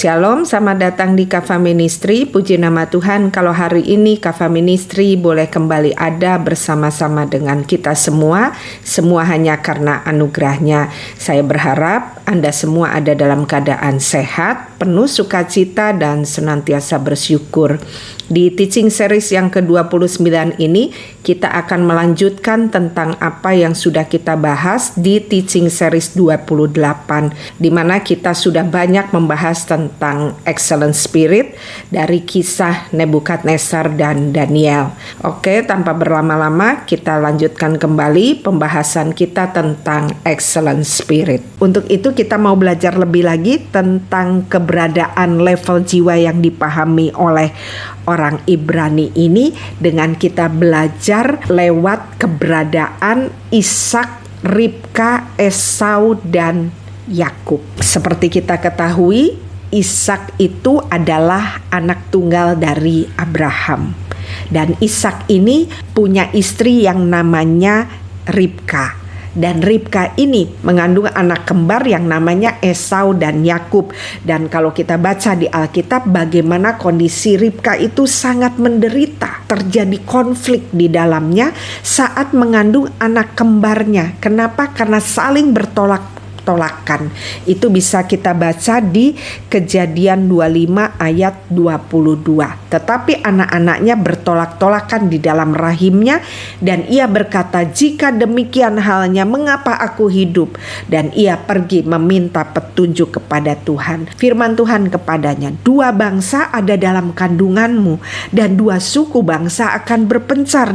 Shalom, selamat datang di Kava Ministry. Puji nama Tuhan, kalau hari ini Kava Ministry boleh kembali ada bersama-sama dengan kita semua. Semua hanya karena anugerahnya. Saya berharap Anda semua ada dalam keadaan sehat, penuh sukacita dan senantiasa bersyukur. Di teaching series yang ke-29 ini, kita akan melanjutkan tentang apa yang sudah kita bahas di teaching series 28, di mana kita sudah banyak membahas tentang excellent spirit dari kisah Nebukadnezar dan Daniel. Oke, tanpa berlama-lama kita lanjutkan kembali pembahasan kita tentang excellent spirit. Untuk itu kita mau belajar lebih lagi tentang keberadaan level jiwa yang dipahami oleh orang Ibrani ini dengan kita belajar lewat keberadaan Ishak, Ribka, Esau, dan Yakub. Seperti kita ketahui, Ishak itu adalah anak tunggal dari Abraham. Dan Ishak ini punya istri yang namanya Ribka. Dan Ribka ini mengandung anak kembar yang namanya Esau dan Yakub. Dan kalau kita baca di Alkitab bagaimana kondisi Ribka itu sangat menderita. Terjadi konflik di dalamnya saat mengandung anak kembarnya. Kenapa? Karena saling bertolak-tolakan. Itu bisa kita baca di Kejadian 25 ayat 22. Tetapi anak-anaknya bertolak-tolakan di dalam rahimnya, dan ia berkata, "Jika demikian halnya, mengapa aku hidup?" Dan ia pergi meminta petunjuk kepada Tuhan. Firman Tuhan kepadanya, "Dua bangsa ada dalam kandunganmu, dan dua suku bangsa akan berpencar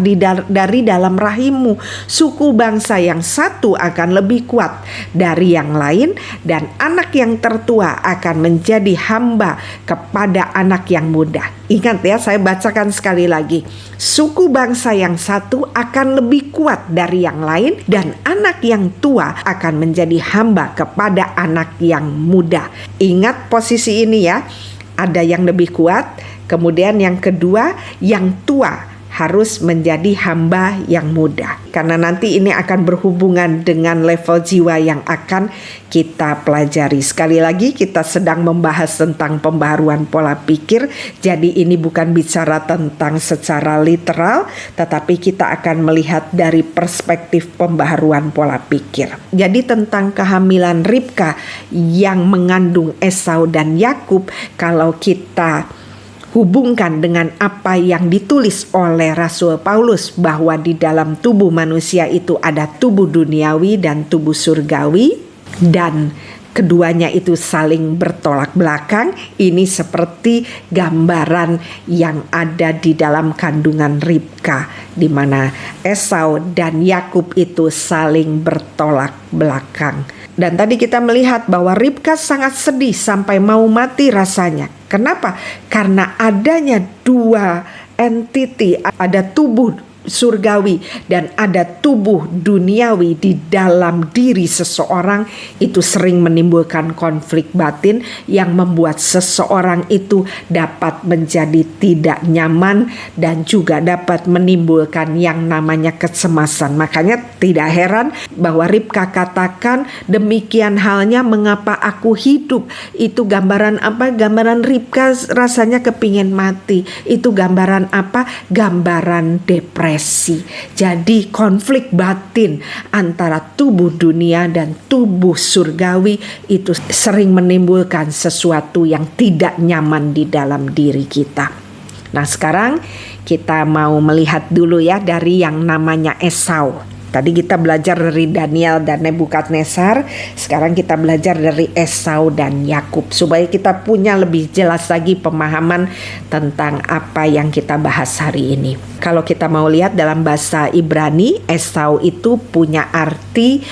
dari dalam rahimmu. Suku bangsa yang satu akan lebih kuat dari yang lain, dan anak yang tertua akan menjadi hamba kepada anak yang muda." Ingat ya, saya bacakan sekali lagi. Suku bangsa yang satu akan lebih kuat dari yang lain, dan anak yang tua akan menjadi hamba kepada anak yang muda. Ingat posisi ini ya, ada yang lebih kuat, kemudian yang kedua, yang tua harus menjadi hamba yang muda. Karena nanti ini akan berhubungan dengan level jiwa yang akan kita pelajari. Sekali lagi kita sedang membahas tentang pembaharuan pola pikir. Jadi ini bukan bicara tentang secara literal, tetapi kita akan melihat dari perspektif pembaharuan pola pikir. Jadi tentang kehamilan Ribka yang mengandung Esau dan Yakub, kalau kita hubungkan dengan apa yang ditulis oleh Rasul Paulus bahwa di dalam tubuh manusia itu ada tubuh duniawi dan tubuh surgawi, dan keduanya itu saling bertolak belakang. Ini seperti gambaran yang ada di dalam kandungan Ribka, di mana Esau dan Yakub itu saling bertolak belakang. Dan tadi kita melihat bahwa Ribka sangat sedih sampai mau mati rasanya. Kenapa? Karena adanya dua entiti, ada tubuh surgawi dan ada tubuh duniawi di dalam diri seseorang, itu sering menimbulkan konflik batin yang membuat seseorang itu dapat menjadi tidak nyaman dan juga dapat menimbulkan yang namanya kecemasan. Makanya tidak heran bahwa Ribka katakan, "Demikian halnya mengapa aku hidup." Itu gambaran apa? Gambaran Ribka rasanya kepingin mati. Itu gambaran apa? Gambaran depresi. Jadi konflik batin antara tubuh dunia dan tubuh surgawi itu sering menimbulkan sesuatu yang tidak nyaman di dalam diri kita. Nah, sekarang kita mau melihat dulu ya dari yang namanya Esau. Tadi kita belajar dari Daniel dan Nebukadnezar, sekarang kita belajar dari Esau dan Yakub supaya kita punya lebih jelas lagi pemahaman tentang apa yang kita bahas hari ini. Kalau kita mau lihat dalam bahasa Ibrani, Esau itu punya arti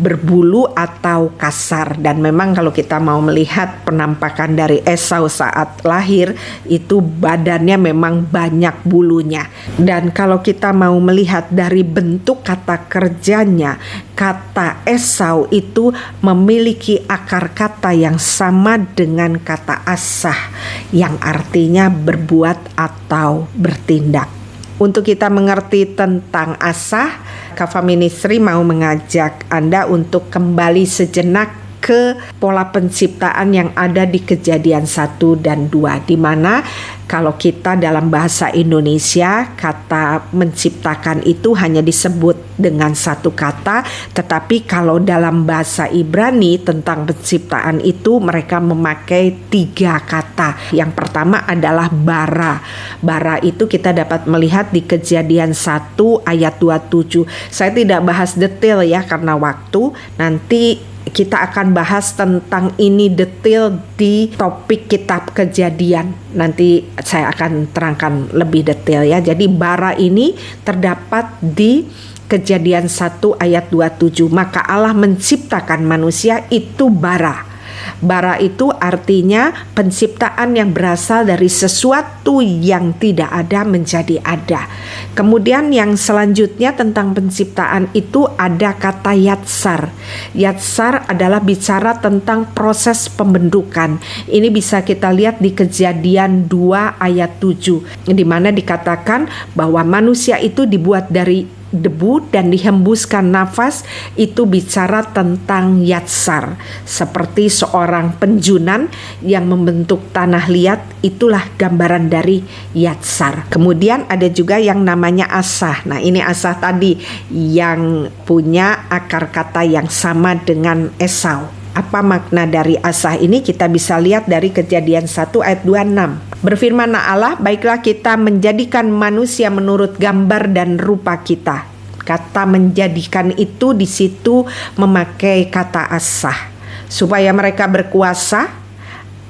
berbulu atau kasar, dan memang kalau kita mau melihat penampakan dari Esau saat lahir itu badannya memang banyak bulunya. Dan kalau kita mau melihat dari bentuk kata kerjanya, kata Esau itu memiliki akar kata yang sama dengan kata asah, yang artinya berbuat atau bertindak. Untuk kita mengerti tentang asah, Kava Ministry mau mengajak Anda untuk kembali sejenak ke pola penciptaan yang ada di Kejadian 1 dan 2, di mana kalau kita dalam bahasa Indonesia kata menciptakan itu hanya disebut dengan satu kata, tetapi kalau dalam bahasa Ibrani tentang penciptaan itu mereka memakai 3 kata. Yang pertama adalah bara. Bara itu kita dapat melihat di Kejadian 1 ayat 27. Saya tidak bahas detail ya karena waktu, nanti kita akan bahas tentang ini detail di topik kitab Kejadian. Nanti saya akan terangkan lebih detail ya. Jadi bara ini terdapat di Kejadian 1 ayat 27. Maka Allah menciptakan manusia itu bara. Bara itu artinya penciptaan yang berasal dari sesuatu yang tidak ada menjadi ada. Kemudian yang selanjutnya tentang penciptaan itu ada kata yatsar. Yatsar adalah bicara tentang proses pembentukan. Ini bisa kita lihat di Kejadian 2 ayat 7, di mana dikatakan bahwa manusia itu dibuat dari debu dan dihembuskan nafas. Itu bicara tentang yatsar, seperti seorang penjunan yang membentuk tanah liat, itulah gambaran dari yatsar. Kemudian ada juga yang namanya asah. Nah, ini asah tadi yang punya akar kata yang sama dengan Esau. Apa makna dari asah ini? Kita bisa lihat dari Kejadian 1 ayat 26. Berfirman Allah, baiklah kita menjadikan manusia menurut gambar dan rupa kita. Kata menjadikan itu di situ memakai kata asah, supaya mereka berkuasa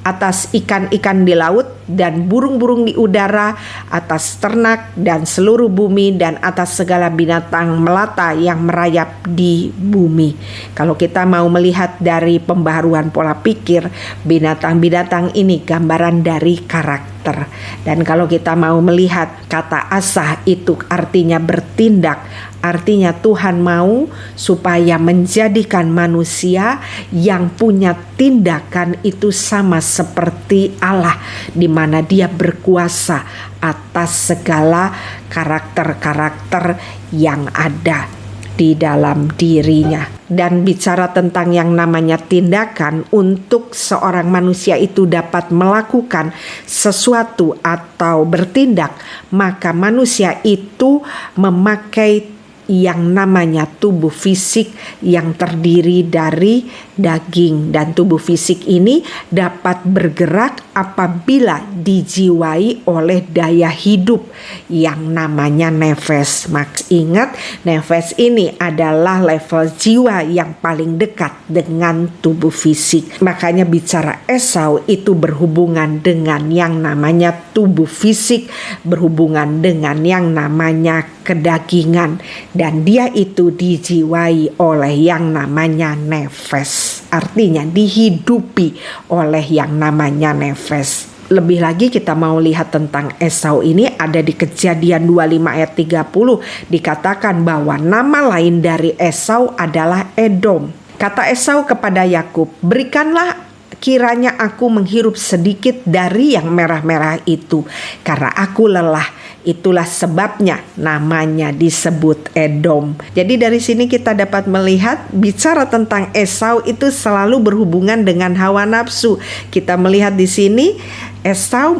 atas ikan-ikan di laut dan burung-burung di udara, atas ternak dan seluruh bumi, dan atas segala binatang melata yang merayap di bumi. Kalau kita mau melihat dari pembaharuan pola pikir, binatang-binatang ini gambaran dari karakter. Dan kalau kita mau melihat kata asah itu artinya bertindak, artinya Tuhan mau supaya menjadikan manusia yang punya tindakan itu sama seperti Allah, di mana Dia berkuasa atas segala karakter-karakter yang ada di dalam dirinya. Dan bicara tentang yang namanya tindakan, untuk seorang manusia itu dapat melakukan sesuatu atau bertindak, maka manusia itu memakai yang namanya tubuh fisik yang terdiri dari daging, dan tubuh fisik ini dapat bergerak apabila dijiwai oleh daya hidup yang namanya nefes. Ingat, nefes ini adalah level jiwa yang paling dekat dengan tubuh fisik. Makanya bicara Esau itu berhubungan dengan yang namanya tubuh fisik, berhubungan dengan yang namanya kedagingan, dan dia itu dijiwai oleh yang namanya nefes, artinya dihidupi oleh yang namanya nefes. Lebih lagi kita mau lihat tentang Esau ini ada di Kejadian 25 ayat 30, dikatakan bahwa nama lain dari Esau adalah Edom. Kata Esau kepada Yakub, berikanlah kiranya aku menghirup sedikit dari yang merah-merah itu, karena aku lelah. Itulah sebabnya namanya disebut Edom. Jadi dari sini kita dapat melihat bicara tentang Esau itu selalu berhubungan dengan hawa nafsu. Kita melihat di sini Esau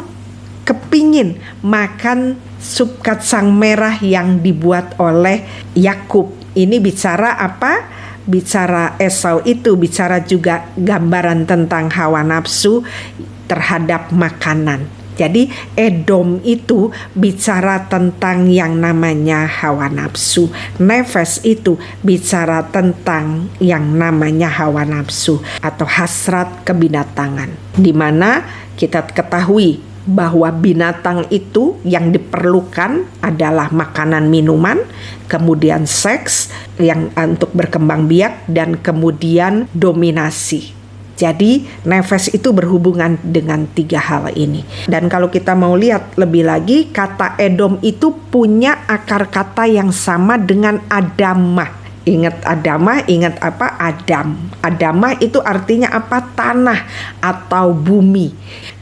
kepingin makan sup kacang merah yang dibuat oleh Yakub. Ini bicara apa? Bicara Esau itu bicara juga gambaran tentang hawa nafsu terhadap makanan. Jadi Edom itu bicara tentang yang namanya hawa nafsu. Nefes itu bicara tentang yang namanya hawa nafsu atau hasrat kebinatangan. Di mana kita ketahui bahwa binatang itu yang diperlukan adalah makanan, minuman, kemudian seks yang untuk berkembang biak, dan kemudian dominasi. Jadi nefes itu berhubungan dengan 3 hal ini. Dan kalau kita mau lihat lebih lagi, kata Edom itu punya akar kata yang sama dengan Adamah. Ingat Adamah, ingat apa? Adam. Adamah itu artinya apa? Tanah atau bumi.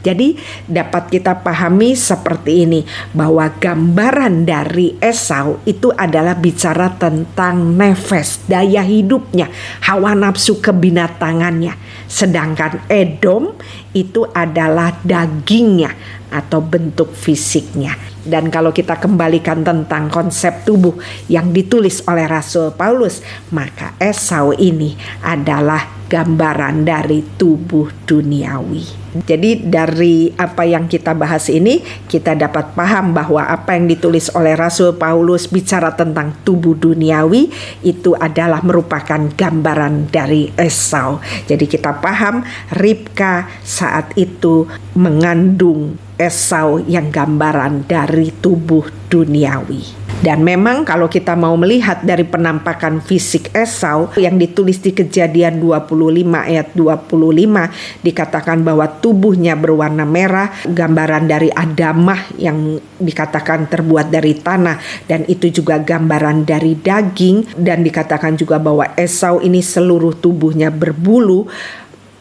Jadi dapat kita pahami seperti ini, bahwa gambaran dari Esau itu adalah bicara tentang nefes, daya hidupnya, hawa nafsu kebinatangannya. Sedangkan Edom itu adalah dagingnya atau bentuk fisiknya. Dan kalau kita kembalikan tentang konsep tubuh yang ditulis oleh Rasul Paulus, maka Esau ini adalah gambaran dari tubuh duniawi. Jadi dari apa yang kita bahas ini, kita dapat paham bahwa apa yang ditulis oleh Rasul Paulus bicara tentang tubuh duniawi itu adalah merupakan gambaran dari Esau. Jadi kita paham Ribka saat itu mengandung Esau yang gambaran dari tubuh duniawi. Dan memang kalau kita mau melihat dari penampakan fisik Esau yang ditulis di Kejadian 25 ayat 25, dikatakan bahwa tubuhnya berwarna merah, gambaran dari Adamah yang dikatakan terbuat dari tanah, dan itu juga gambaran dari daging, dan dikatakan juga bahwa Esau ini seluruh tubuhnya berbulu.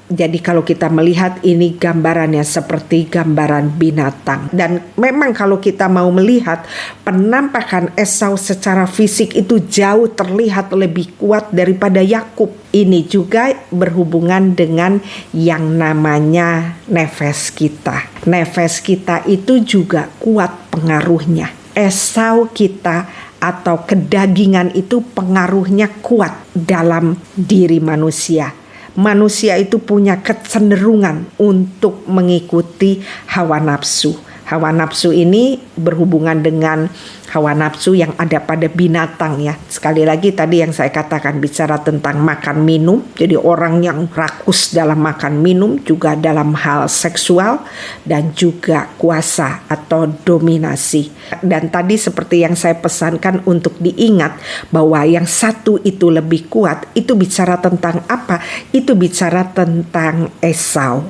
Jadi kalau kita melihat ini gambarannya seperti gambaran binatang. Dan memang kalau kita mau melihat penampakan Esau secara fisik itu jauh terlihat lebih kuat daripada Yakub. Ini juga berhubungan dengan yang namanya nefes kita. Nefes kita itu juga kuat pengaruhnya. Esau kita atau kedagingan itu pengaruhnya kuat dalam diri manusia. Manusia itu punya kecenderungan untuk mengikuti hawa nafsu. Hawa nafsu ini berhubungan dengan hawa nafsu yang ada pada binatang ya. Sekali lagi tadi yang saya katakan bicara tentang makan minum. Jadi orang yang rakus dalam makan minum juga dalam hal seksual dan juga kuasa atau dominasi. Dan tadi seperti yang saya pesankan untuk diingat bahwa yang satu itu lebih kuat. Itu bicara tentang apa? Itu bicara tentang Esau.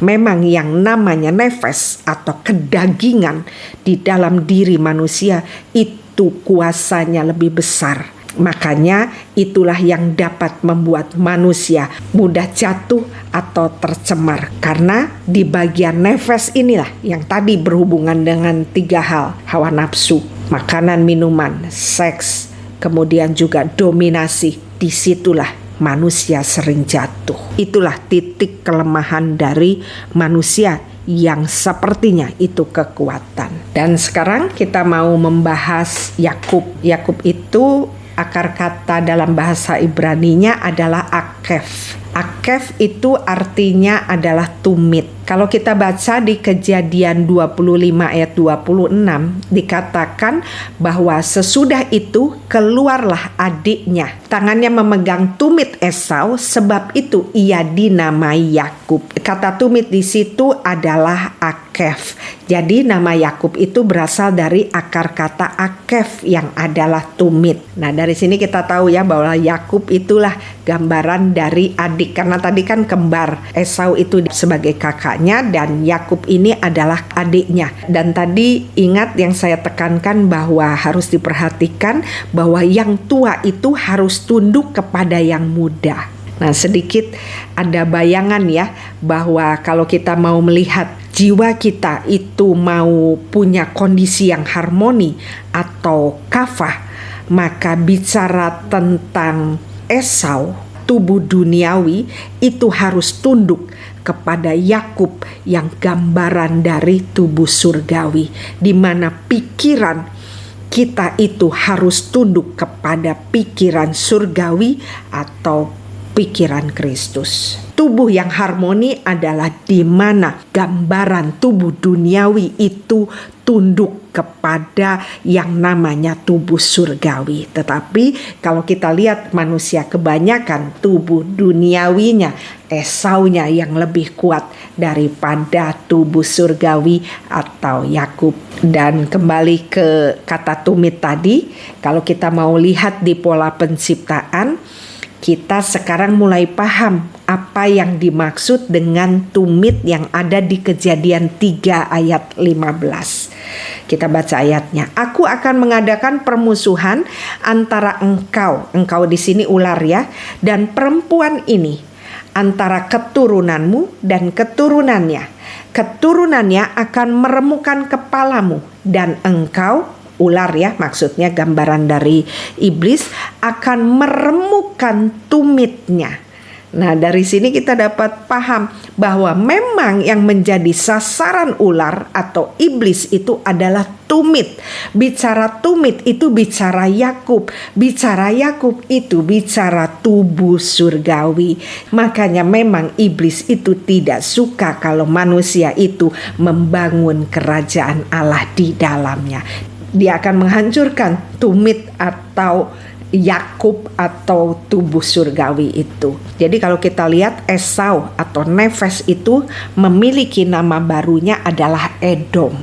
Memang yang namanya nefes atau kedagingan di dalam diri manusia itu kuasanya lebih besar. Makanya itulah yang dapat membuat manusia mudah jatuh atau tercemar. Karena di bagian nefes inilah yang tadi berhubungan dengan 3 hal. Hawa nafsu, makanan, minuman, seks, kemudian juga dominasi. Disitulah manusia sering jatuh. Itulah titik kelemahan dari manusia yang sepertinya itu kekuatan. Dan sekarang kita mau membahas Yakub. Yakub itu akar kata dalam bahasa Ibraninya adalah akef. Akef itu artinya adalah tumit. Kalau kita baca di Kejadian 25 ayat 26 dikatakan bahwa sesudah itu keluarlah adiknya. Tangannya memegang tumit Esau, sebab itu ia dinamai Yakub. Kata tumit di situ adalah akef. Jadi nama Yakub itu berasal dari akar kata akef yang adalah tumit. Nah, dari sini kita tahu ya bahwa Yakub itulah gambaran dari adik. Karena tadi kan kembar, Esau itu sebagai kakaknya dan Yakub ini adalah adiknya. Dan tadi ingat yang saya tekankan bahwa harus diperhatikan bahwa yang tua itu harus tunduk kepada yang muda. Nah, sedikit ada bayangan ya bahwa kalau kita mau melihat jiwa kita itu mau punya kondisi yang harmoni atau kafah, maka bicara tentang Esau, tubuh duniawi itu harus tunduk kepada Yakub yang gambaran dari tubuh surgawi, di mana pikiran kita itu harus tunduk kepada pikiran surgawi atau pikiran Kristus. Tubuh yang harmoni adalah di mana gambaran tubuh duniawi itu tunduk kepada yang namanya tubuh surgawi. Tetapi kalau kita lihat manusia kebanyakan tubuh duniawinya, Esaunya yang lebih kuat daripada tubuh surgawi atau Yakub. Dan kembali ke kata tumit tadi, kalau kita mau lihat di pola penciptaan, kita sekarang mulai paham apa yang dimaksud dengan tumit yang ada di Kejadian 3 ayat 15. Kita baca ayatnya. Aku akan mengadakan permusuhan antara engkau di sini ular ya, dan perempuan ini, antara keturunanmu dan keturunannya. Keturunannya akan meremukkan kepalamu, dan engkau, ular ya, maksudnya gambaran dari iblis, akan meremukkan tumitnya. Nah, dari sini kita dapat paham bahwa memang yang menjadi sasaran ular atau iblis itu adalah tumit. Bicara tumit itu bicara Yakub. Bicara Yakub itu bicara tubuh surgawi. Makanya memang iblis itu tidak suka kalau manusia itu membangun kerajaan Allah di dalamnya. Dia akan menghancurkan tumit atau Yakub atau tubuh surgawi itu. Jadi kalau kita lihat Esau atau Nefes itu memiliki nama barunya adalah Edom.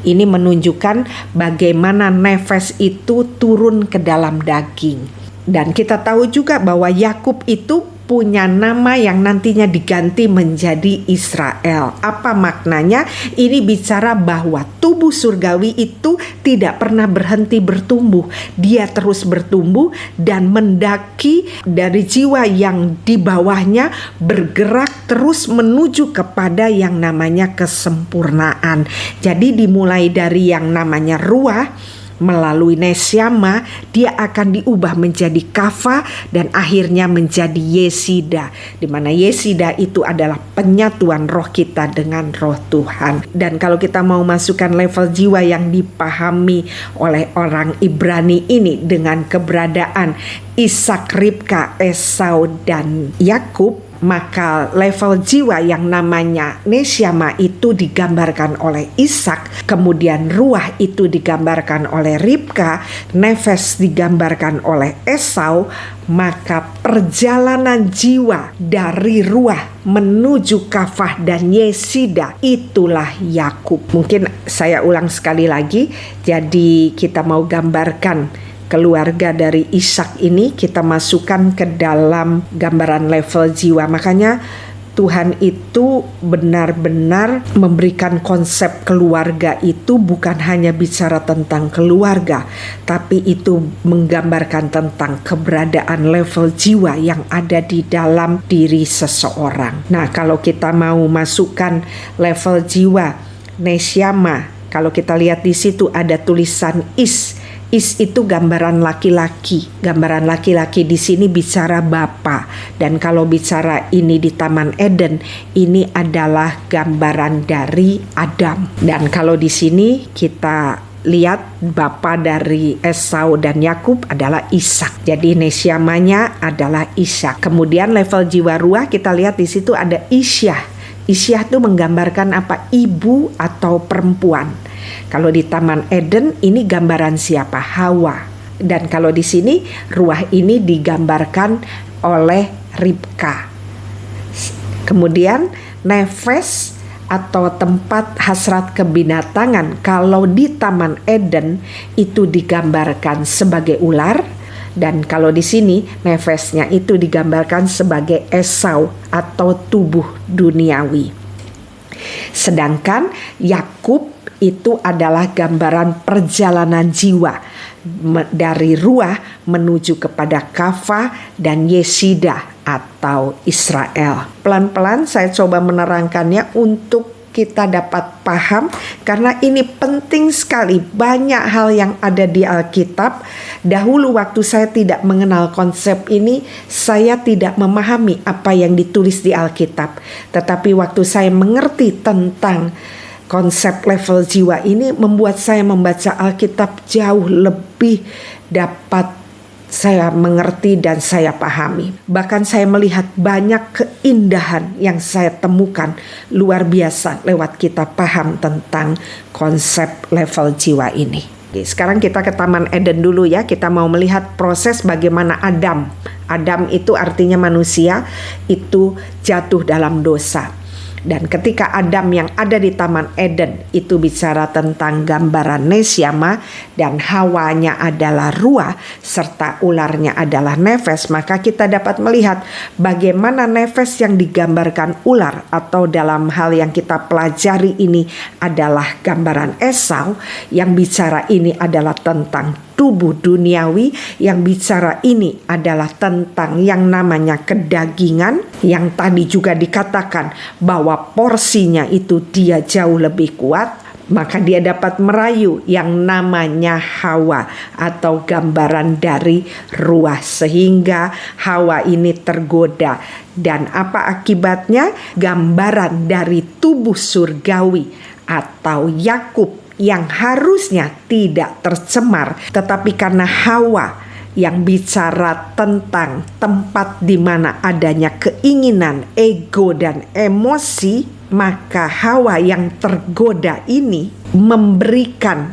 Ini menunjukkan bagaimana Nefes itu turun ke dalam daging. Dan kita tahu juga bahwa Yakub itu punya nama yang nantinya diganti menjadi Israel. Apa maknanya? Ini bicara bahwa tubuh surgawi itu tidak pernah berhenti bertumbuh. Dia terus bertumbuh dan mendaki dari jiwa yang di bawahnya, bergerak terus menuju kepada yang namanya kesempurnaan. Jadi dimulai dari yang namanya ruah, melalui Nesyama, dia akan diubah menjadi Kafa dan akhirnya menjadi Yesida, di mana Yesida itu adalah penyatuan roh kita dengan roh Tuhan. Dan kalau kita mau masukkan level jiwa yang dipahami oleh orang Ibrani ini dengan keberadaan Ishak, Ribka, Esau dan Yakub, maka level jiwa yang namanya Nesyama itu digambarkan oleh Ishak, kemudian ruah itu digambarkan oleh Ribka, Nefes digambarkan oleh Esau. Maka perjalanan jiwa dari ruah menuju Kafah dan Yesida itulah Yakub. Mungkin saya ulang sekali lagi, jadi kita mau gambarkan keluarga dari Ishak ini, kita masukkan ke dalam gambaran level jiwa. Makanya Tuhan itu benar-benar memberikan konsep keluarga itu bukan hanya bicara tentang keluarga, tapi itu menggambarkan tentang keberadaan level jiwa yang ada di dalam diri seseorang. Nah, kalau kita mau masukkan level jiwa Nesyama, kalau kita lihat di situ ada tulisan Is itu gambaran laki-laki. Gambaran laki-laki di sini bicara bapa. Dan kalau bicara ini di Taman Eden, ini adalah gambaran dari Adam. Dan kalau di sini kita lihat bapa dari Esau dan Yakub adalah Ishak. Jadi Nesyamanya adalah Ishak. Kemudian level jiwa ruah kita lihat di situ ada Isyah. Isyah itu menggambarkan apa? Ibu atau perempuan. Kalau di Taman Eden ini gambaran siapa? Hawa. Dan kalau di sini ruah ini digambarkan oleh Ribka. Kemudian Nefes atau tempat hasrat kebinatangan, kalau di Taman Eden itu digambarkan sebagai ular, dan kalau di sini Nefesnya itu digambarkan sebagai Esau atau tubuh duniawi. Sedangkan Yakub itu adalah gambaran perjalanan jiwa dari ruah menuju kepada Kafah dan Yesida atau Israel. Pelan-pelan saya coba menerangkannya untuk kita dapat paham, karena ini penting sekali. Banyak hal yang ada di Alkitab. Dahulu waktu saya tidak mengenal konsep ini, saya tidak memahami apa yang ditulis di Alkitab. Tetapi waktu saya mengerti tentang konsep level jiwa ini, membuat saya membaca Alkitab jauh lebih dapat saya mengerti dan saya pahami. Bahkan saya melihat banyak keindahan yang saya temukan luar biasa lewat kita paham tentang konsep level jiwa ini. Oke, sekarang kita ke Taman Eden dulu ya. Kita mau melihat proses bagaimana Adam itu artinya manusia itu jatuh dalam dosa. Dan ketika Adam yang ada di Taman Eden itu bicara tentang gambaran Nesyama dan Hawanya adalah ruah serta ularnya adalah nefes, maka kita dapat melihat bagaimana nefes yang digambarkan ular atau dalam hal yang kita pelajari ini adalah gambaran Esau, yang bicara ini adalah tentang tubuh duniawi, yang bicara ini adalah tentang yang namanya kedagingan, yang tadi juga dikatakan bahwa porsinya itu dia jauh lebih kuat, maka dia dapat merayu yang namanya Hawa atau gambaran dari ruah, sehingga Hawa ini tergoda. Dan apa akibatnya? Gambaran dari tubuh surgawi atau Yakub yang harusnya tidak tercemar, tetapi karena Hawa yang bicara tentang tempat di mana adanya keinginan, ego dan emosi, maka Hawa yang tergoda ini memberikan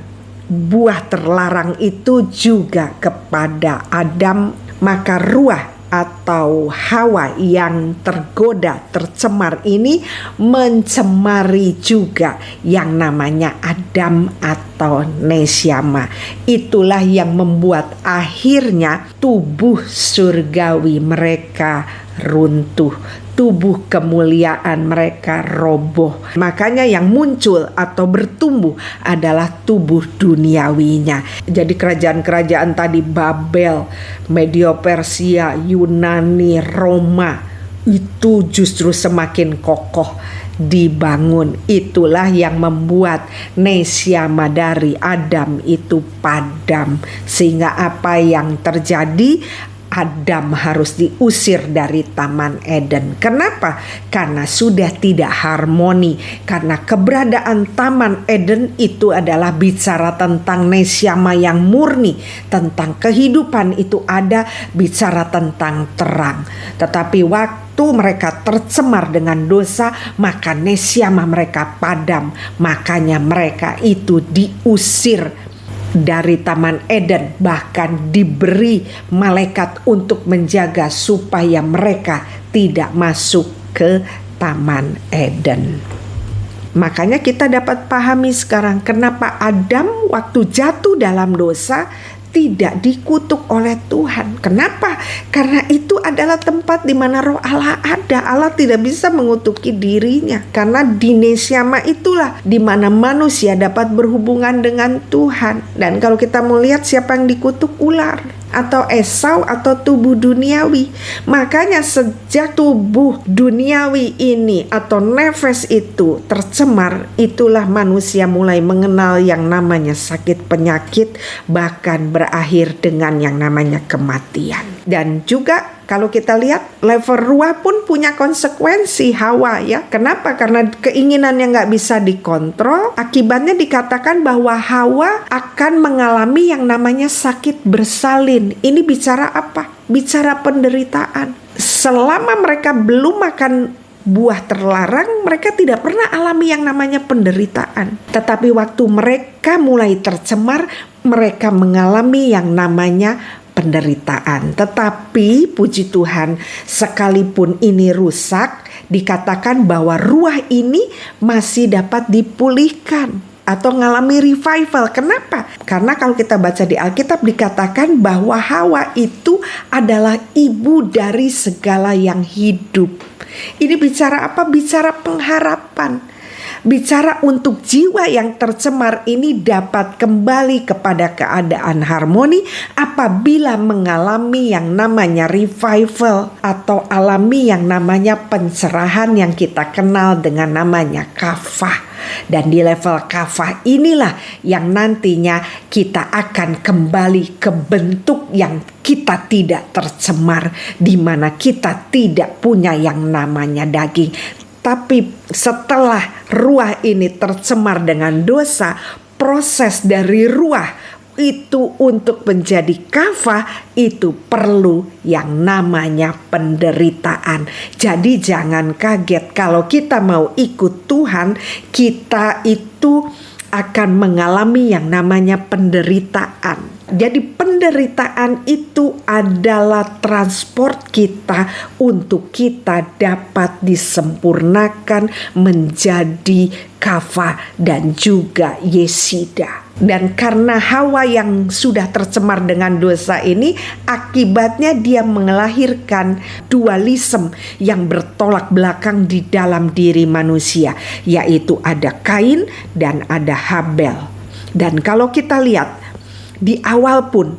buah terlarang itu juga kepada Adam, maka ruah atau Hawa yang tergoda, tercemar ini mencemari juga yang namanya Adam atau Nesyama. Itulah yang membuat akhirnya tubuh surgawi mereka runtuh, tubuh kemuliaan mereka roboh. Makanya yang muncul atau bertumbuh adalah tubuh duniawinya. Jadi kerajaan-kerajaan tadi, Babel, Media Persia, Yunani, Roma, itu justru semakin kokoh dibangun. Itulah yang membuat Nesyama dari Adam itu padam, sehingga apa yang terjadi, Adam harus diusir dari Taman Eden. Kenapa? Karena sudah tidak harmoni. Karena keberadaan Taman Eden itu adalah bicara tentang Nesyama yang murni, tentang kehidupan itu ada, bicara tentang terang. Tetapi waktu mereka tercemar dengan dosa, maka Nesyama mereka padam. Makanya mereka itu diusir dari Taman Eden, bahkan diberi malaikat untuk menjaga supaya mereka tidak masuk ke Taman Eden. Makanya kita dapat pahami sekarang kenapa Adam waktu jatuh dalam dosa tidak dikutuk oleh Tuhan. Kenapa? Karena itu adalah tempat di mana roh Allah ada. Allah tidak bisa mengutuki dirinya. Karena di Nesyama itulah di mana manusia dapat berhubungan dengan Tuhan. Dan kalau kita melihat siapa yang dikutuk, ular atau Esau atau tubuh duniawi. Makanya sejak tubuh duniawi ini atau nefes itu tercemar, itulah manusia mulai mengenal yang namanya sakit penyakit, bahkan berakhir dengan yang namanya kematian. Dan juga kalau kita lihat level ruah pun punya konsekuensi, Hawa ya. Kenapa? Karena keinginan yang gak bisa dikontrol, akibatnya dikatakan bahwa Hawa akan mengalami yang namanya sakit bersalin. Ini bicara apa? Bicara penderitaan. Selama mereka belum makan buah terlarang, mereka tidak pernah alami yang namanya penderitaan. Tetapi waktu mereka mulai tercemar, mereka mengalami yang namanya penderitaan. Tetapi puji Tuhan, sekalipun ini rusak, dikatakan bahwa ruah ini masih dapat dipulihkan atau mengalami revival. Kenapa? Karena kalau kita baca di Alkitab dikatakan bahwa Hawa itu adalah ibu dari segala yang hidup. Ini bicara apa? Bicara pengharapan. Bicara untuk jiwa yang tercemar ini dapat kembali kepada keadaan harmoni apabila mengalami yang namanya revival atau alami yang namanya pencerahan yang kita kenal dengan namanya kafah. Dan di level kafah inilah yang nantinya kita akan kembali ke bentuk yang kita tidak tercemar, di mana kita tidak punya yang namanya daging. Tapi setelah ruah ini tercemar dengan dosa, proses dari ruah itu untuk menjadi kafah itu perlu yang namanya penderitaan. Jadi jangan kaget kalau kita mau ikut Tuhan, kita itu akan mengalami yang namanya penderitaan. Jadi penderitaan itu adalah transport kita untuk kita dapat disempurnakan menjadi Kafa dan juga Yesida. Dan karena Hawa yang sudah tercemar dengan dosa ini, akibatnya dia melahirkan dualisme yang bertolak belakang di dalam diri manusia, yaitu ada Kain dan ada Habel. Dan kalau kita lihat di awal pun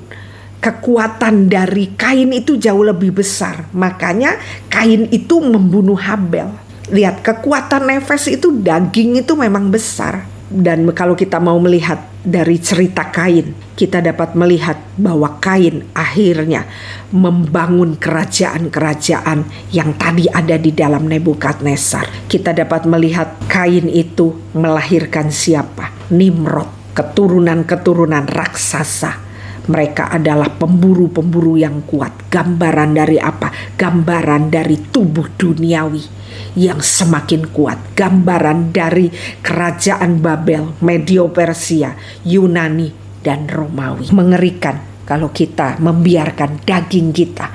kekuatan dari Kain itu jauh lebih besar. Makanya Kain itu membunuh Habel. Lihat, kekuatan nefes itu, daging itu memang besar. Dan kalau kita mau melihat dari cerita Kain, kita dapat melihat bahwa Kain akhirnya membangun kerajaan-kerajaan yang tadi ada di dalam Nebukadnezar. Kita dapat melihat Kain itu melahirkan siapa? Nimrod, keturunan-keturunan raksasa. Mereka adalah pemburu-pemburu yang kuat. Gambaran dari apa? Gambaran dari tubuh duniawi yang semakin kuat. Gambaran dari kerajaan Babel, Medio Persia, Yunani, dan Romawi. Mengerikan kalau kita membiarkan daging kita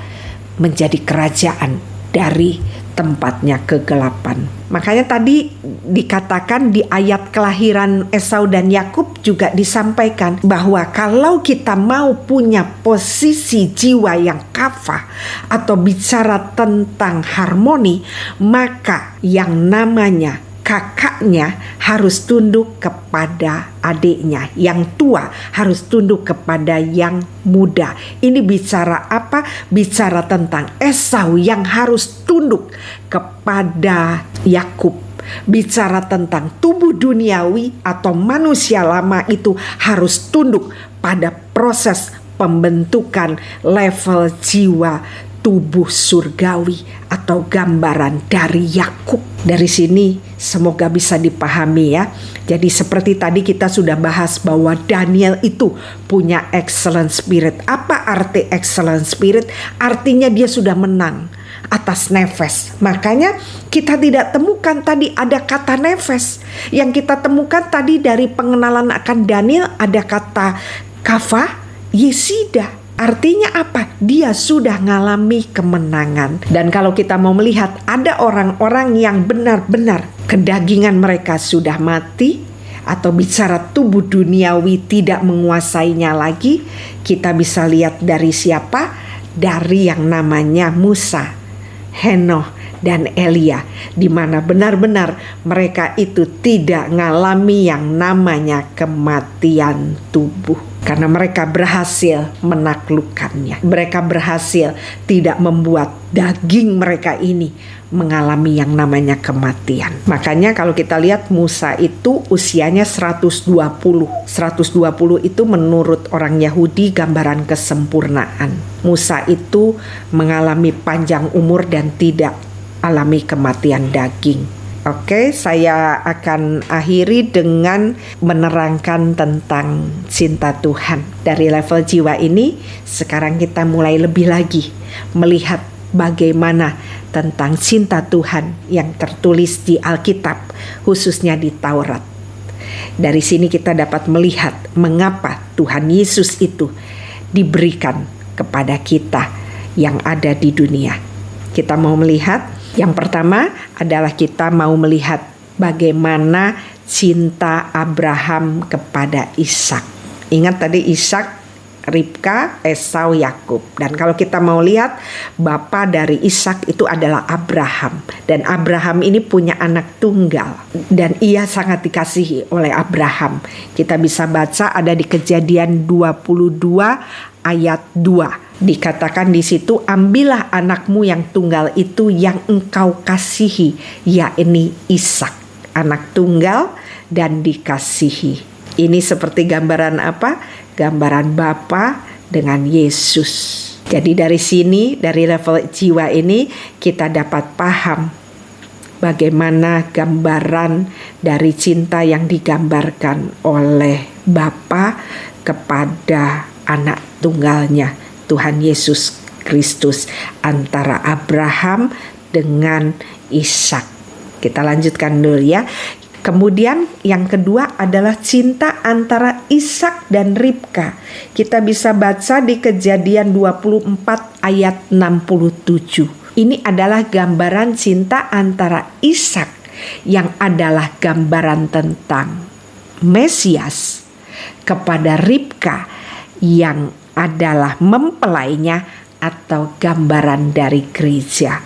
menjadi kerajaan dari tempatnya kegelapan. Makanya tadi dikatakan di ayat kelahiran Esau dan Yakub juga disampaikan bahwa kalau kita mau punya posisi jiwa yang kafah atau bicara tentang harmoni, maka yang namanya kakaknya harus tunduk kepada adiknya, yang tua harus tunduk kepada yang muda. Ini bicara apa? Bicara tentang Esau yang harus tunduk kepada Yakub. Bicara tentang tubuh duniawi atau manusia lama itu harus tunduk pada proses pembentukan level jiwa tubuh surgawi atau gambaran dari Yakub. Dari sini semoga bisa dipahami ya. Jadi seperti tadi kita sudah bahas bahwa Daniel itu punya excellent spirit. Apa arti excellent spirit? Artinya dia sudah menang atas nefes. Makanya kita tidak temukan tadi ada kata nefes. Yang kita temukan tadi dari pengenalan akan Daniel ada kata Kafa, Yesida. Artinya apa? Dia sudah ngalami kemenangan. Dan kalau kita mau melihat ada orang-orang yang benar-benar kedagingan mereka sudah mati, atau bicara tubuh duniawi tidak menguasainya lagi, kita bisa lihat dari siapa? Dari yang namanya Musa, Henoh, dan Elia, di mana benar-benar mereka itu tidak ngalami yang namanya kematian tubuh. Karena mereka berhasil menaklukkannya. Mereka berhasil tidak membuat daging mereka ini mengalami yang namanya kematian. Makanya kalau kita lihat Musa itu usianya 120. 120 itu menurut orang Yahudi gambaran kesempurnaan. Musa itu mengalami panjang umur dan tidak alami kematian daging. Oke, saya akan akhiri dengan menerangkan tentang cinta Tuhan. Dari level jiwa ini, sekarang kita mulai lebih lagi melihat bagaimana tentang cinta Tuhan yang tertulis di Alkitab, khususnya di Taurat. Dari sini kita dapat melihat mengapa Tuhan Yesus itu diberikan kepada kita yang ada di dunia. Kita mau melihat, yang pertama adalah kita mau melihat bagaimana cinta Abraham kepada Ishak. Ingat tadi Ishak, Ribka, Esau, Yakub. Dan kalau kita mau lihat, bapa dari Ishak itu adalah Abraham. Dan Abraham ini punya anak tunggal. Dan ia sangat dikasihi oleh Abraham. Kita bisa baca ada di Kejadian 22 ayat 2. Dikatakan di situ, ambillah anakmu yang tunggal itu yang engkau kasihi, yakni Ishak, anak tunggal dan dikasihi. Ini seperti gambaran apa? Gambaran Bapa dengan Yesus. Jadi dari sini, dari level jiwa ini kita dapat paham bagaimana gambaran dari cinta yang digambarkan oleh Bapa kepada anak tunggalnya, Tuhan Yesus Kristus, antara Abraham dengan Ishak. Kita lanjutkan dulu ya. Kemudian yang kedua adalah cinta antara Ishak dan Ribka. Kita bisa baca di Kejadian 24 ayat 67. Ini adalah gambaran cinta antara Ishak yang adalah gambaran tentang Mesias kepada Ribka yang adalah mempelainya atau gambaran dari gereja.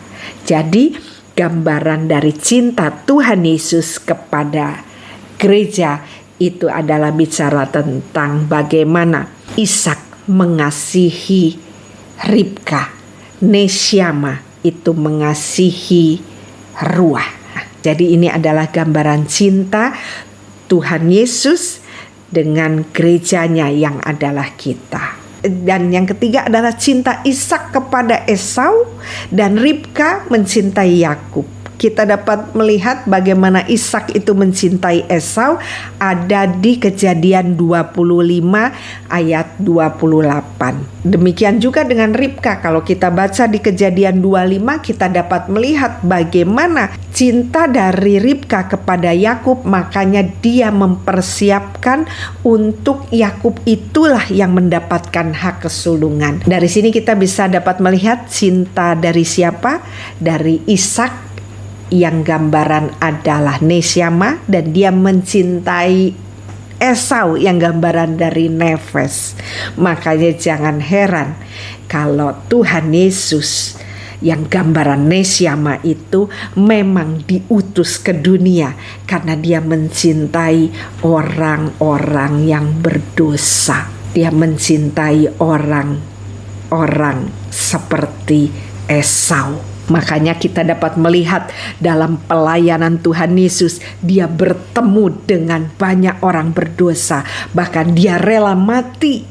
Jadi gambaran dari cinta Tuhan Yesus kepada gereja itu adalah bicara tentang bagaimana Ishak mengasihi Ribka, Nesyama itu mengasihi Ruah. Jadi ini adalah gambaran cinta Tuhan Yesus dengan gerejanya yang adalah kita. Dan yang ketiga adalah cinta Ishak kepada Esau dan Ribka mencintai Yakub. Kita dapat melihat bagaimana Ishak itu mencintai Esau ada di Kejadian 25 ayat 28. Demikian juga dengan Ribka. Kalau kita baca di Kejadian 25 kita dapat melihat bagaimana cinta dari Ribka kepada Yakub, makanya dia mempersiapkan untuk Yakub itulah yang mendapatkan hak kesulungan. Dari sini kita bisa dapat melihat cinta dari siapa? Dari Ishak yang gambaran adalah Nesyama, dan dia mencintai Esau yang gambaran dari Nefes. Makanya jangan heran kalau Tuhan Yesus yang gambaran Nesyama itu memang diutus ke dunia karena dia mencintai orang-orang yang berdosa. Dia mencintai orang-orang seperti Esau. Makanya kita dapat melihat dalam pelayanan Tuhan Yesus, dia bertemu dengan banyak orang berdosa. Bahkan dia rela mati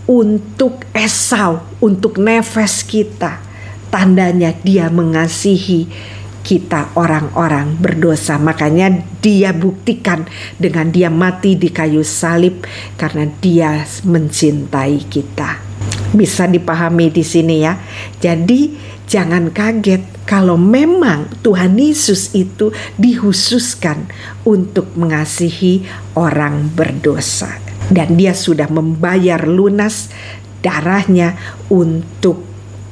untuk Esau, untuk Nefes kita. Tandanya dia mengasihi kita orang-orang berdosa. Makanya dia buktikan dengan dia mati di kayu salib karena dia mencintai kita. Bisa dipahami di sini ya. Jadi jangan kaget kalau memang Tuhan Yesus itu dikhususkan untuk mengasihi orang berdosa. Dan dia sudah membayar lunas darahnya untuk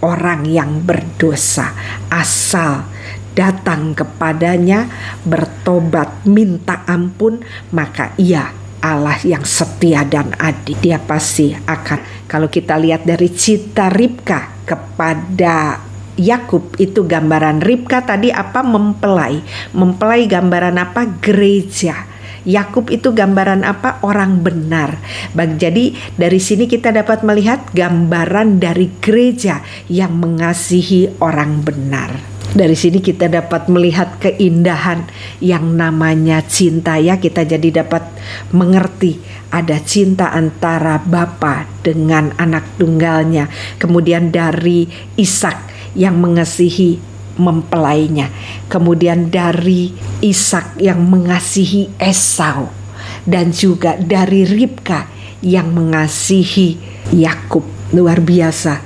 orang yang berdosa. Asal datang kepadanya, bertobat, minta ampun, maka ia Allah yang setia dan adil. Dia pasti akan, kalau kita lihat dari cinta Ribka kepada Yakub, itu gambaran Ribka tadi apa? Mempelai. Mempelai gambaran apa? Gereja. Yakub itu gambaran apa? Orang benar. Jadi dari sini kita dapat melihat gambaran dari gereja yang mengasihi orang benar. Dari sini kita dapat melihat keindahan yang namanya cinta ya. Kita jadi dapat mengerti ada cinta antara bapa dengan anak tunggalnya. Kemudian dari Ishak yang mengasihi mempelainya. Kemudian dari Ishak yang mengasihi Esau. Dan juga dari Ribka yang mengasihi Yakub. Luar biasa.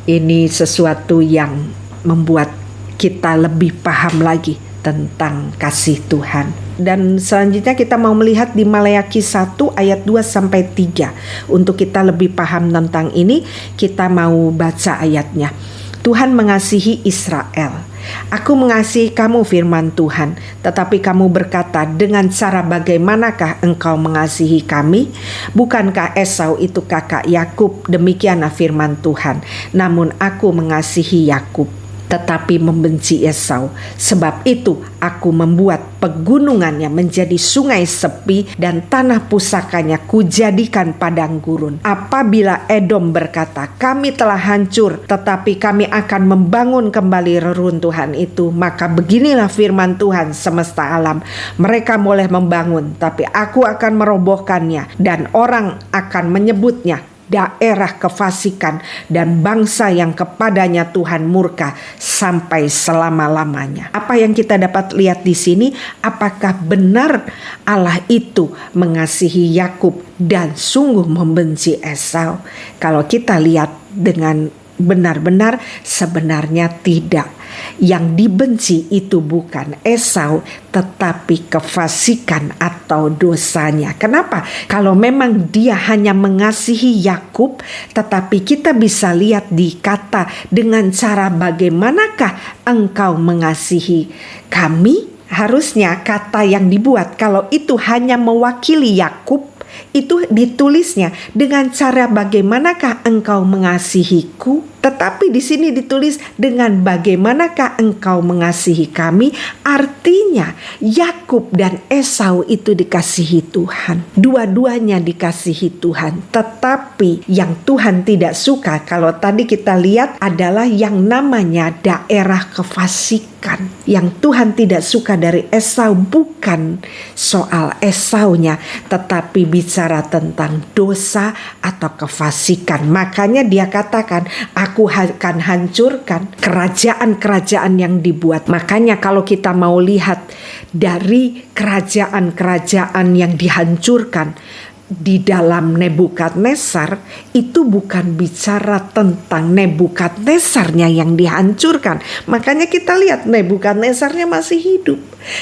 Ini sesuatu yang membuat kita lebih paham lagi tentang kasih Tuhan. Dan selanjutnya kita mau melihat di Maleakhi 1 ayat 2-3. Untuk kita lebih paham tentang ini, kita mau baca ayatnya. Tuhan mengasihi Israel. Aku mengasihi kamu, firman Tuhan, tetapi kamu berkata, dengan cara bagaimanakah engkau mengasihi kami? Bukankah Esau itu kakak Yakub? Demikianlah firman Tuhan. Namun aku mengasihi Yakub, tetapi membenci Esau. Sebab itu aku membuat pegunungannya menjadi sungai sepi dan tanah pusakanya kujadikan padang gurun. Apabila Edom berkata, kami telah hancur, tetapi kami akan membangun kembali reruntuhan itu, maka beginilah firman Tuhan semesta alam. Mereka boleh membangun, tapi aku akan merobohkannya, dan orang akan menyebutnya daerah kefasikan dan bangsa yang kepadanya Tuhan murka sampai selama-lamanya. Apa yang kita dapat lihat di sini? Apakah benar Allah itu mengasihi Yakub dan sungguh membenci Esau? Kalau kita lihat dengan Benar-benar sebenarnya tidak. Yang dibenci itu bukan Esau, tetapi kefasikan atau dosanya. Kenapa? Kalau memang dia hanya mengasihi Yakub, tetapi kita bisa lihat di kata dengan cara bagaimanakah engkau mengasihi kami? Harusnya kata yang dibuat kalau itu hanya mewakili Yakub, itu ditulisnya dengan cara bagaimanakah engkau mengasihiku, tetapi di sini ditulis dengan bagaimanakah engkau mengasihi kami. Artinya Yakub dan Esau itu dikasihi Tuhan, dua-duanya dikasihi Tuhan. Tetapi yang Tuhan tidak suka, kalau tadi kita lihat, adalah yang namanya daerah kefasikan. Yang Tuhan tidak suka dari Esau bukan soal Esaunya, tetapi bicara tentang dosa atau kefasikan. Makanya dia katakan, aku akan hancurkan kerajaan-kerajaan yang dibuat. Makanya kalau kita mau lihat dari kerajaan-kerajaan yang dihancurkan di dalam Nebukadnezar, itu bukan bicara tentang Nebukadnezarnya yang dihancurkan. Makanya kita lihat Nebukadnezarnya masih hidup.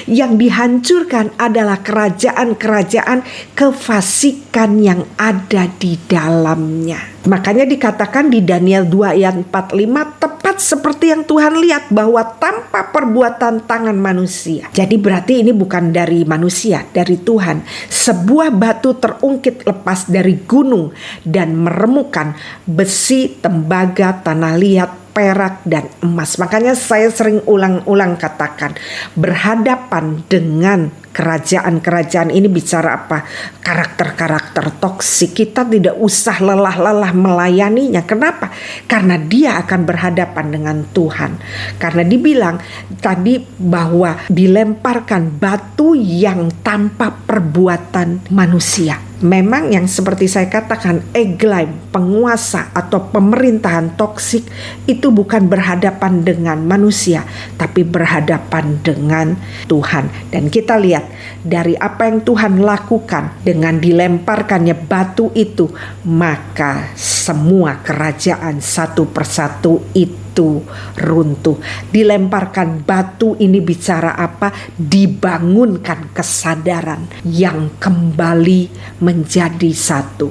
Yang dihancurkan adalah kerajaan-kerajaan kefasikan yang ada di dalamnya. Makanya dikatakan di Daniel 2 ayat 45, tepat seperti yang Tuhan lihat, bahwa tanpa perbuatan tangan manusia. Jadi berarti ini bukan dari manusia, dari Tuhan. Sebuah batu terungkit lepas dari gunung dan meremukan besi, tembaga, tanah liat, perak dan emas. Makanya saya sering ulang-ulang katakan, berhadapan dengan kerajaan-kerajaan ini bicara apa? Karakter-karakter toksik. Kita tidak usah lelah-lelah melayaninya. Kenapa? Karena dia akan berhadapan dengan Tuhan. Karena dibilang tadi bahwa dilemparkan batu yang tanpa perbuatan manusia. Memang yang seperti saya katakan, Eglaim, penguasa atau pemerintahan toksik itu bukan berhadapan dengan manusia, tapi berhadapan dengan Tuhan. Dan kita lihat dari apa yang Tuhan lakukan dengan dilemparkannya batu itu, maka semua kerajaan satu persatu itu runtuh. Dilemparkan batu ini bicara apa? Dibangunkan kesadaran yang kembali menjadi satu.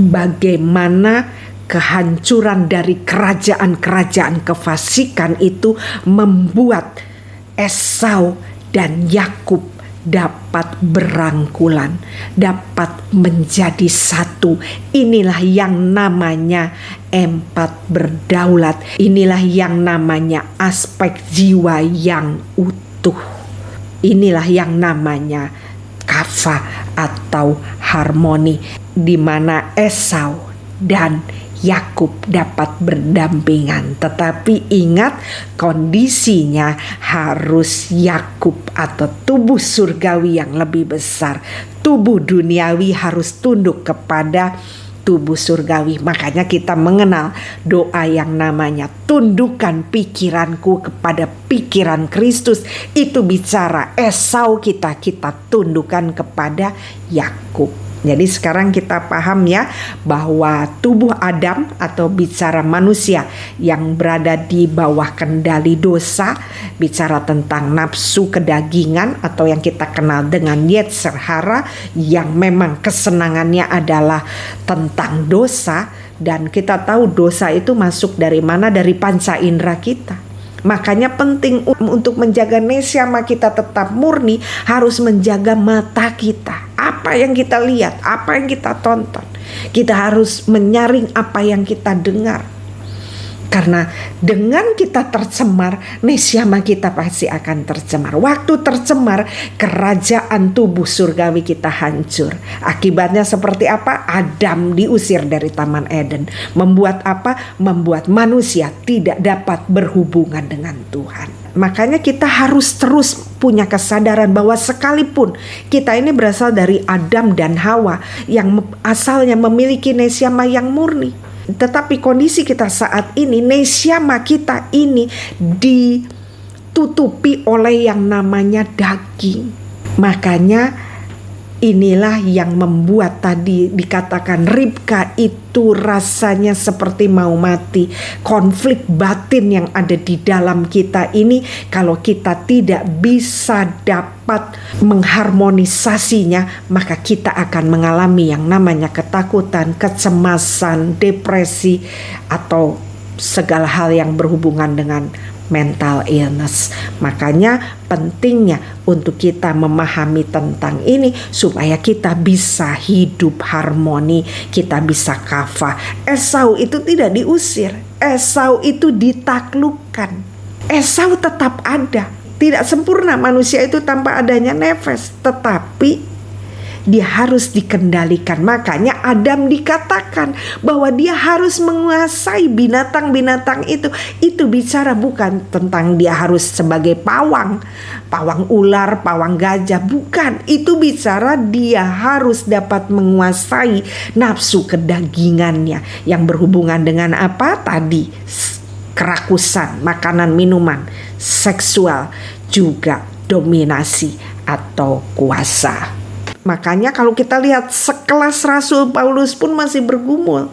Bagaimana kehancuran dari kerajaan-kerajaan kefasikan itu membuat Esau dan Yakub dapat berangkulan, dapat menjadi satu. Inilah yang namanya empat berdaulat. Inilah yang namanya aspek jiwa yang utuh. Inilah yang namanya kafa atau harmoni, di mana Esau dan Yakub dapat berdampingan. Tetapi ingat, kondisinya harus Yakub atau tubuh surgawi yang lebih besar. Tubuh duniawi harus tunduk kepada tubuh surgawi. Makanya kita mengenal doa yang namanya tundukkan pikiranku kepada pikiran Kristus. Itu bicara Esau, kita tundukkan kepada Yakub. Jadi sekarang kita paham ya, bahwa tubuh Adam atau bicara manusia yang berada di bawah kendali dosa, bicara tentang nafsu kedagingan atau yang kita kenal dengan yetzer hara, yang memang kesenangannya adalah tentang dosa. Dan kita tahu dosa itu masuk dari mana? Dari panca indera kita. Makanya penting untuk menjaga nesyama kita tetap murni, harus menjaga mata kita. Apa yang kita lihat, apa yang kita tonton. Kita harus menyaring apa yang kita dengar. Karena dengan kita tercemar, nesyama kita pasti akan tercemar. Waktu tercemar, kerajaan tubuh surgawi kita hancur. Akibatnya seperti apa? Adam diusir dari Taman Eden. Membuat apa? Membuat manusia tidak dapat berhubungan dengan Tuhan. Makanya kita harus terus punya kesadaran bahwa sekalipun kita ini berasal dari Adam dan Hawa yang asalnya memiliki nesyama yang murni, tetapi kondisi kita saat ini, nesyama kita ini ditutupi oleh yang namanya daging. Makanya Inilah yang membuat tadi dikatakan Ribka itu rasanya seperti mau mati. Konflik batin yang ada di dalam kita ini, kalau kita tidak bisa dapat mengharmonisasinya, maka kita akan mengalami yang namanya ketakutan, kecemasan, depresi, atau segala hal yang berhubungan dengan mental illness. Makanya pentingnya untuk kita memahami tentang ini supaya kita bisa hidup harmoni, kita bisa kafah. Esau itu tidak diusir, Esau itu ditaklukkan. Esau tetap ada. Tidak sempurna manusia itu tanpa adanya nefas, tetapi dia harus dikendalikan. Makanya Adam dikatakan bahwa dia harus menguasai binatang-binatang itu. Itu bicara bukan tentang dia harus sebagai pawang ular, pawang gajah. Bukan. Itu bicara dia harus dapat menguasai nafsu kedagingannya. Yang berhubungan dengan apa tadi? Kerakusan, makanan, minuman, seksual, juga dominasi atau kuasa. Makanya kalau kita lihat sekelas Rasul Paulus pun masih bergumul.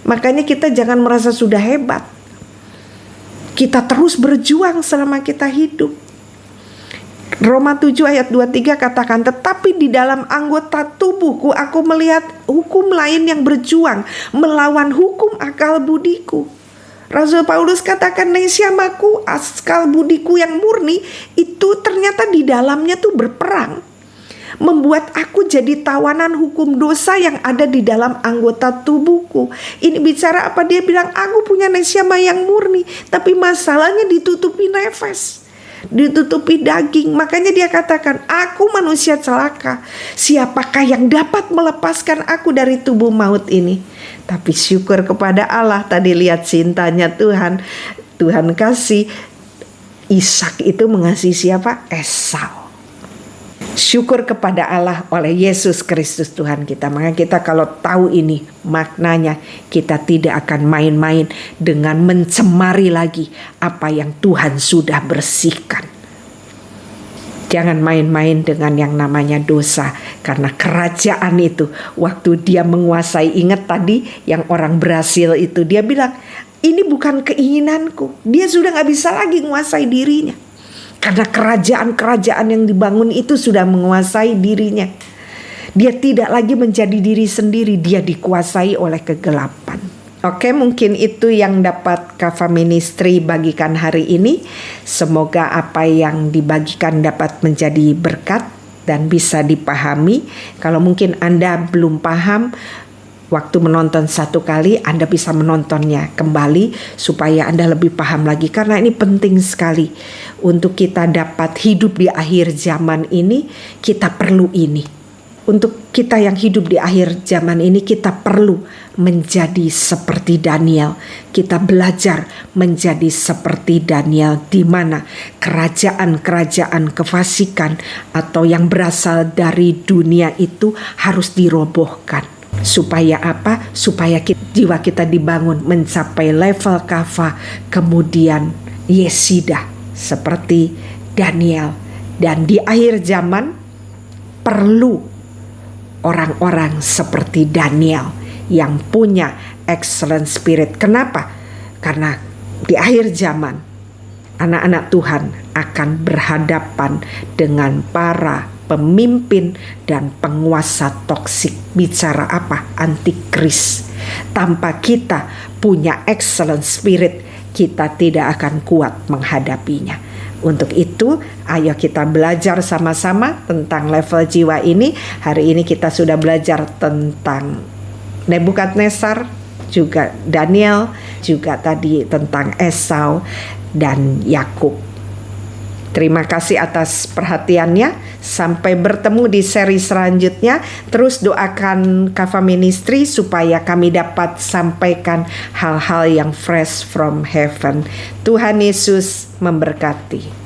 Makanya kita jangan merasa sudah hebat. Kita terus berjuang selama kita hidup. Roma 7 ayat 23 katakan, tetapi di dalam anggota tubuhku aku melihat hukum lain yang berjuang melawan hukum akal budiku. Rasul Paulus katakan, nesiamaku, akal budiku yang murni itu ternyata di dalamnya tuh berperang. Membuat aku jadi tawanan hukum dosa yang ada di dalam anggota tubuhku. Ini bicara apa? Dia bilang aku punya nesiama yang murni, tapi masalahnya ditutupi nefas, ditutupi daging. Makanya dia katakan, aku manusia celaka. Siapakah yang dapat melepaskan aku dari tubuh maut ini? Tapi syukur kepada Allah. Tadi lihat cintanya Tuhan. Tuhan kasih Ishak itu mengasihi siapa? Esau. Syukur kepada Allah oleh Yesus Kristus Tuhan kita. Maka kita kalau tahu ini maknanya, kita tidak akan main-main dengan mencemari lagi apa yang Tuhan sudah bersihkan. Jangan main-main dengan yang namanya dosa. Karena kerajaan itu waktu dia menguasai, ingat tadi yang orang Brasil itu, dia bilang ini bukan keinginanku. Dia sudah gak bisa lagi menguasai dirinya. Karena kerajaan-kerajaan yang dibangun itu sudah menguasai dirinya. Dia tidak lagi menjadi diri sendiri, dia dikuasai oleh kegelapan. Oke, mungkin itu yang dapat Kava Ministry bagikan hari ini. Semoga apa yang dibagikan dapat menjadi berkat dan bisa dipahami. Kalau mungkin Anda belum paham, waktu menonton satu kali, Anda bisa menontonnya kembali supaya Anda lebih paham lagi. Karena ini penting sekali untuk kita dapat hidup di akhir zaman ini, kita perlu ini. Untuk kita yang hidup di akhir zaman ini, kita perlu menjadi seperti Daniel. Kita belajar menjadi seperti Daniel, di mana kerajaan-kerajaan kefasikan atau yang berasal dari dunia itu harus dirobohkan. Supaya apa? Supaya jiwa kita dibangun mencapai level kafah, kemudian yesidah seperti Daniel. Dan di akhir zaman perlu orang-orang seperti Daniel yang punya excellent spirit. Kenapa? Karena di akhir zaman anak-anak Tuhan akan berhadapan dengan para pemimpin dan penguasa toksik. Bicara apa? Antikris. Tanpa kita punya excellent spirit, kita tidak akan kuat menghadapinya. Untuk itu, ayo kita belajar sama-sama tentang level jiwa ini. Hari ini kita sudah belajar tentang Nebukadnezar, juga Daniel, juga tadi tentang Esau dan Yakub. Terima kasih atas perhatiannya. Sampai bertemu di seri selanjutnya. Terus doakan Kava Ministry supaya kami dapat sampaikan hal-hal yang fresh from heaven. Tuhan Yesus memberkati.